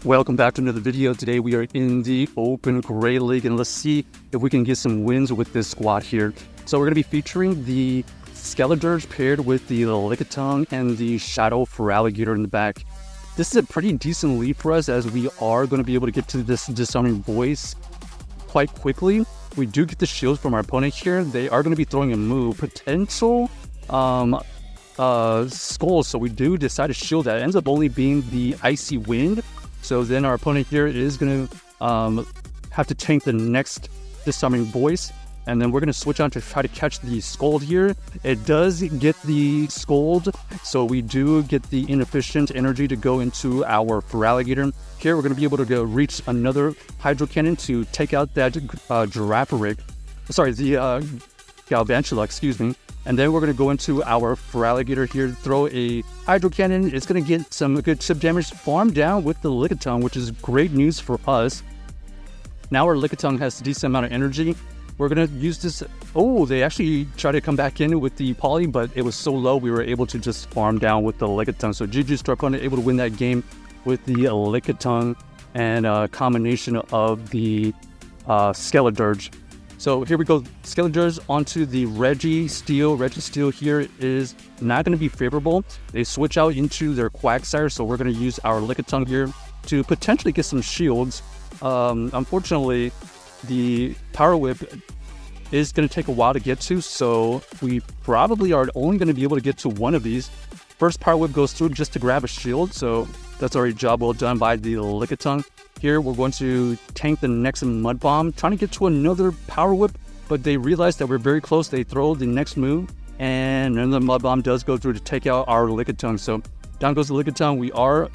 Welcome back to another video. Today we are in the Open Gray League, and let's see if we can get some wins with this squad here. So we're going to be featuring the Skeledirge paired with the Lickitung and the Shadow Feraligatr in the back. This is a pretty decent lead for us, as we are going to be able to get to this Disarming Voice quite quickly. We do get the shields from our opponent here. They are going to be throwing a move, potential Skull, so we do decide to shield that. It ends up only being the Icy Wind. So then our opponent here is going to have to tank the next Disarming Voice, and then we're going to switch on to try to catch the Scold here. It does get the Scold, so we do get the inefficient energy to go into our Feraligatr. Here we're going to be able to go reach another Hydro Cannon to take out that Galvantula, excuse me. And then we're going to go into our Feraligatr here, throw a Hydro Cannon. It's going to get some good chip damage, farm down with the Lickitung, which is great news for us. Now our Lickitung has a decent amount of energy. We're going to use this. Oh, they actually tried to come back in with the Poly, but it was so low we were able to just farm down with the Lickitung. So GG's to our opponent, able to win that game with the Lickitung and a combination of the Skeledirge. So here we go, Skeledirge onto the Registeel. Registeel here is not going to be favorable. They switch out into their Quagsire, so we're going to use our Lickitung here to potentially get some shields. Unfortunately, the Power Whip is going to take a while to get to, so we probably are only going to be able to get to one of these. First Power Whip goes through just to grab a shield, so that's already job well done by the Lickitung. Here we're going to tank the next Mud Bomb, trying to get to another Power Whip, but they realize that we're very close. They throw the next move, and another Mud Bomb does go through to take out our Lickitung. So down goes the Lickitung. We are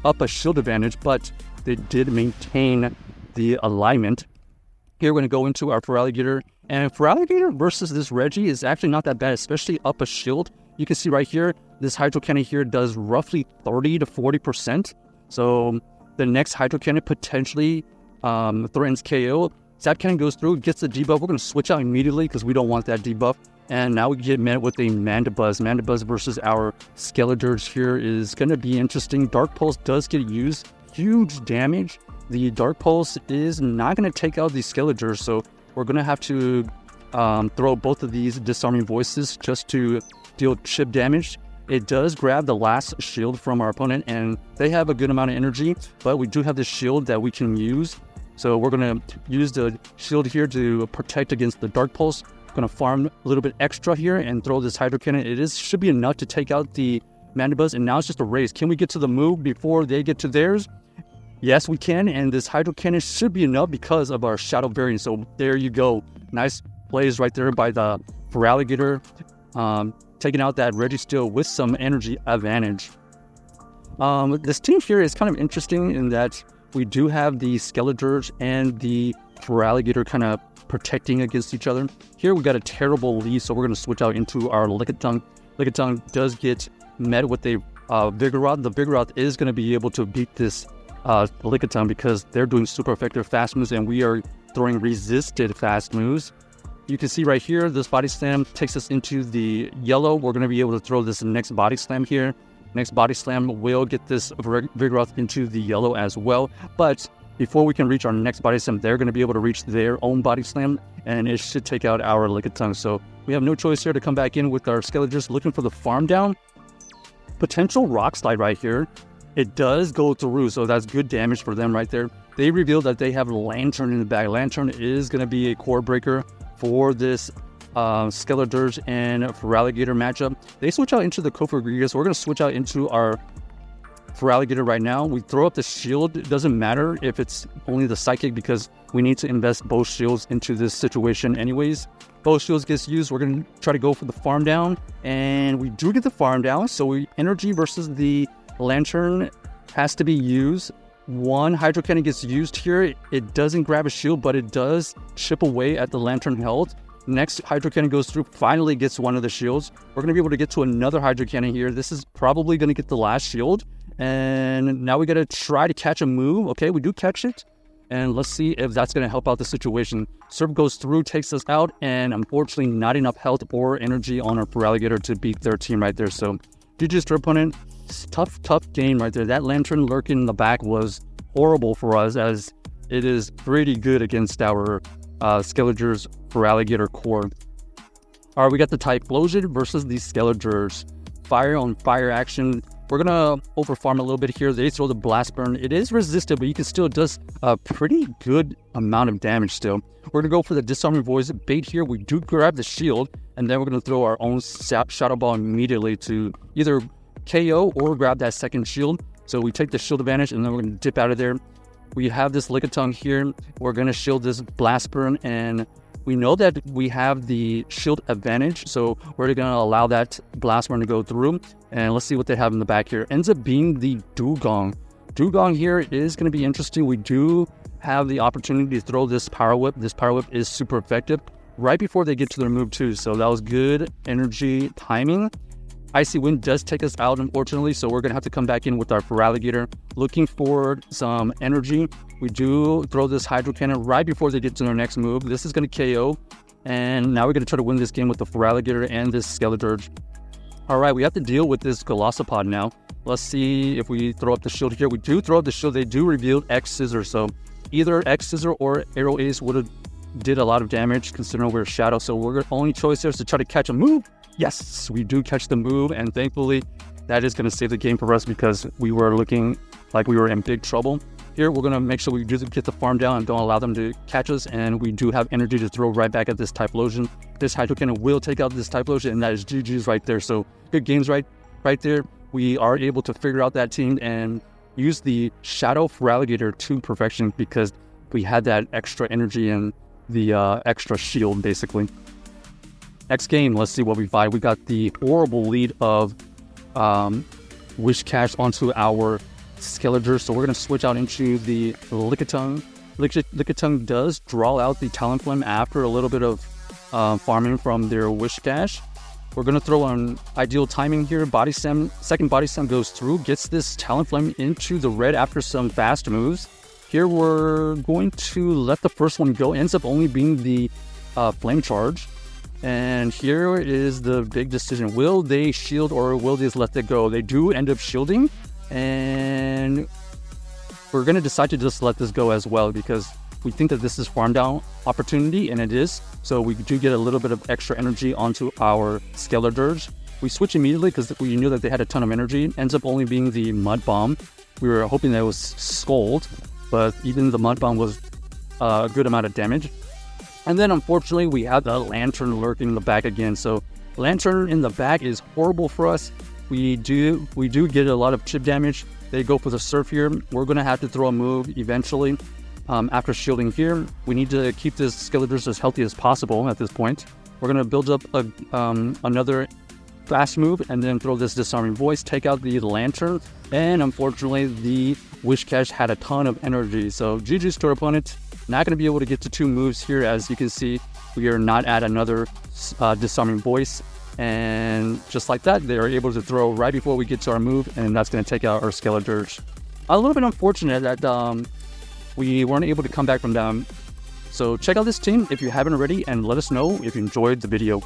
up a shield advantage, but they did maintain the alignment. Here we're going to go into our Feraligatr, and Feraligatr versus this Reggie is actually not that bad, especially up a shield. You can see right here, this Hydro Cannon here does roughly 30 to 40%. So the next Hydro Cannon potentially threatens KO. Zap Cannon goes through, gets the debuff. We're going to switch out immediately because we don't want that debuff. And now we get met with a Mandibuzz. Mandibuzz versus our Skeledirge here is going to be interesting. Dark Pulse does get used. Huge damage. The Dark Pulse is not going to take out the Skeledirge, so we're going to have to throw both of these Disarming Voices just to deal chip damage. It does grab the last shield from our opponent, and they have a good amount of energy, but we do have the shield that we can use. So we're going to use the shield here to protect against the Dark Pulse. Going to farm a little bit extra here and throw this Hydro Cannon. Should be enough to take out the Mandibuzz, and now it's just a race. Can we get to the move before they get to theirs? Yes, we can, and this Hydro Cannon should be enough because of our Shadow variant. So there you go. Nice plays right there by the Feraligatr. Taking out that Registeel with some energy advantage. This team here is kind of interesting in that we do have the Skeledirge and the Feraligatr kind of protecting against each other. Here we got a terrible lead, so we're going to switch out into our Lickitung. Lickitung does get met with a Vigoroth. The Vigoroth is going to be able to beat this Lickitung because they're doing super effective fast moves, and we are throwing resisted fast moves. You can see right here, this Body Slam takes us into the yellow. We're going to be able to throw this next Body Slam here. Next Body Slam will get this Vigoroth into the yellow as well. But before we can reach our next Body Slam, they're going to be able to reach their own Body Slam, and it should take out our Lickitung. So we have no choice here to come back in with our Skeledirge looking for the farm down. Potential Rock Slide right here. It does go through, so that's good damage for them right there. They reveal that they have Lanturn in the bag. Lanturn is going to be a core breaker for this Skeledirge and Feraligatr matchup. They switch out into the Kofa, so we're going to switch out into our Feraligatr right now. We throw up the shield. It doesn't matter if it's only the Psychic because we need to invest both shields into this situation anyways. Both shields gets used. We're going to try to go for the farm down, and we do get the farm down. So energy versus the Lanturn has to be used. One Hydro Cannon gets used here. It doesn't grab a shield, but it does chip away at the Lanturn health. Next Hydro Cannon goes through, finally gets one of the shields. We're going to be able to get to another Hydro Cannon here. This is probably going to get the last shield. And now we got to try to catch a move. Okay, we do catch it. And let's see if that's going to help out the situation. Surf goes through, takes us out, and unfortunately not enough health or energy on our Feraligatr to beat their team right there. So GG's to our opponent. Tough game right there. That Lanturn lurking in the back was horrible for us, as it is pretty good against our Skeledirge Feraligatr core. Alright, we got the Typhlosion versus the Skeledirge. Fire on fire action. We're gonna overfarm a little bit here. They throw the blast burn. It is resisted, but you can still does a pretty good amount of damage still. We're gonna go for the disarming voice bait here. We do grab the shield, and then we're gonna throw our own shadow ball immediately to either KO or grab that second shield. So we take the shield advantage, and then we're gonna dip out of there. We have this Lickitung here. We're gonna shield this blast burn, and we know that we have the shield advantage, so we're going to allow that blast burn to go through. And let's see what they have in the back here. Ends up being the Dugong. Dugong here is going to be interesting. We do have the opportunity to throw this Power Whip. This Power Whip is super effective right before they get to their move too. So that was good energy timing. Icy Wind does take us out, unfortunately, so we're going to have to come back in with our Feraligatr, looking for some energy. We do throw this Hydro Cannon right before they get to their next move. This is going to KO, and now we're going to try to win this game with the Feraligatr and this Skeledirge. All right, we have to deal with this Golisopod now. Let's see if we throw up the shield here. We do throw up the shield. They do reveal X Scissor, so either X Scissor or Arrow Ace would have did a lot of damage considering we're Shadow, so our only choice here is to try to catch a move. Yes, we do catch the move, and thankfully that is going to save the game for us because we were looking like we were in big trouble. Here, we're going to make sure we do get the farm down and don't allow them to catch us, and we do have energy to throw right back at this Typhlosion. This Hydro Cannon will take out this Typhlosion, and that is GG's right there. So good games right there. We are able to figure out that team and use the Shadow Feraligatr to perfection because we had that extra energy and the extra shield, basically. Next game, let's see what we find. We got the horrible lead of Whiscash onto our Skeledirge, so we're going to switch out into the Lickitung. Lickitung does draw out the Talonflame after a little bit of farming from their Whiscash. We're going to throw on ideal timing here. Body Slam, second Body Slam goes through, gets this Talonflame into the red after some fast moves. Here we're going to let the first one go. Ends up only being the Flame Charge. And here is the big decision. Will they shield or will they just let it go? They do end up shielding, and we're going to decide to just let this go as well because we think that this is farm down opportunity, and it is. So we do get a little bit of extra energy onto our Skeledirge. We switch immediately because we knew that they had a ton of energy. Ends up only being the Mud Bomb. We were hoping that it was Scold, but even the Mud Bomb was a good amount of damage. And then, unfortunately, we have the Lanturn lurking in the back again. So, Lanturn in the back is horrible for us. We do get a lot of chip damage. They go for the Surf here. We're going to have to throw a move eventually. After shielding here, we need to keep this Skeledirge as healthy as possible at this point. We're going to build up another fast move and then throw this Disarming Voice, take out the Lanturn. And, unfortunately, the Whiscash had a ton of energy. So, GG's to our opponent. Not going to be able to get to two moves here. As you can see, we are not at another Disarming Voice, and just like that, they are able to throw right before we get to our move, and that's going to take out our Skeledirge. A little bit unfortunate that we weren't able to come back from them. So check out this team if you haven't already, and let us know if you enjoyed the video.